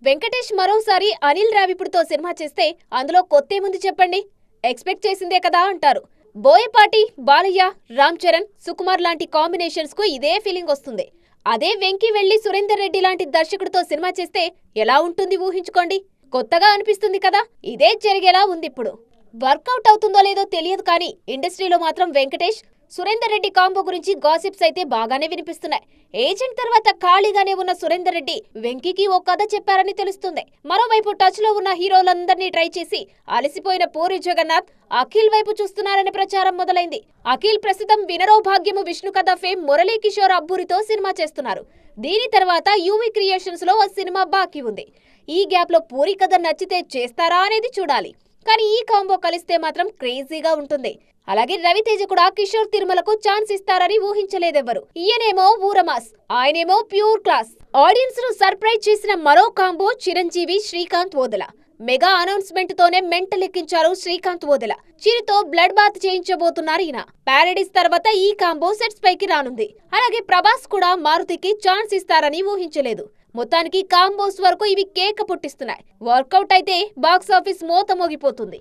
వెంకటేష్ మరోసారి అనిల్ రావిపూడితో సినిమా చేస్తే అందులో కొత్తేముంది చెప్పండి? ఎక్స్పెక్ట్ చేసిందే కదా అంటారు. బోయపాటి, బాలయ్య, రామ్ చరణ్, సుకుమార్ లాంటి కాంబినేషన్స్ కు ఇదే ఫీలింగ్ వస్తుంది. అదే వెంకీ వెళ్లి సురేందర్ రెడ్డి లాంటి దర్శకుడితో సినిమా చేస్తే ఎలా ఉంటుంది ఊహించుకోండి. కొత్తగా అనిపిస్తుంది కదా. ఇదే జరిగేలా ఉందిప్పుడు. వర్కౌట్ అవుతుందో లేదో తెలియదు కానీ ఇండస్ట్రీలో మాత్రం వెంకటేష్, సురేందర్ రెడ్డి కాంబో గురించి గాసిప్స్ అయితే బాగానే వినిపిస్తున్నాయి. ఏజెంట్ తర్వాత ఖాళీగానే ఉన్న సురేందర్ రెడ్డి వెంకీకి ఓ కథ చెప్పారని తెలుస్తుంది. మరోవైపు టచ్ లో ఉన్న హీరోలందరినీ ట్రై చేసి అలసిపోయిన పూరి జగన్నాథ్ అఖిల్ వైపు చూస్తున్నారనే ప్రచారం మొదలైంది. అఖిల్ ప్రస్తుతం వినరో భాగ్యము విష్ణు కథ ఫేమ్ మురళీ కిషోర్ అబ్బూరితో సినిమా చేస్తున్నారు. దీని తర్వాత యూవీ క్రియేషన్స్ లో ఓ సినిమా బాకీ ఉంది. ఈ గ్యాప్ లో పూరి కథ నచ్చితే చేస్తారా అనేది చూడాలి. కానీ ఈ కాంబో కలిస్తే మాత్రం క్రేజీగా ఉంటుంది. అలాగే రవితేజ కూడా కిషోర్ తిరుమలకు ఛాన్స్ ఇస్తారని ఊహించలేదెవ్వరు. ఈయనేమో ఊరమాస్, ఆయనేమో ప్యూర్ క్లాస్. ఆడియన్స్ ను సర్ప్రైజ్ చేసిన మరో combo Chiranjeevi, Srikanth Odela. Mega announcement తోనే మెంటల్ ఎక్కించారు శ్రీకాంత్ ఓదెల. చిరుతో బ్లడ్ బాత్ చేయించబోతున్నారు ఈయన. ప్యారడీస్ తర్వాత ఈ కాంబో సెట్స్ పైకి రానుంది. అలాగే ప్రభాస్ కూడా మారుతికి ఛాన్స్ ఇస్తారని ఊహించలేదు. మొత్తానికి కాంబోస్ వరకు ఇవి కేక పుట్టిస్తున్నాయి. వర్కౌట్ అయితే బాక్సాఫీస్ మోత మోగిపోతుంది.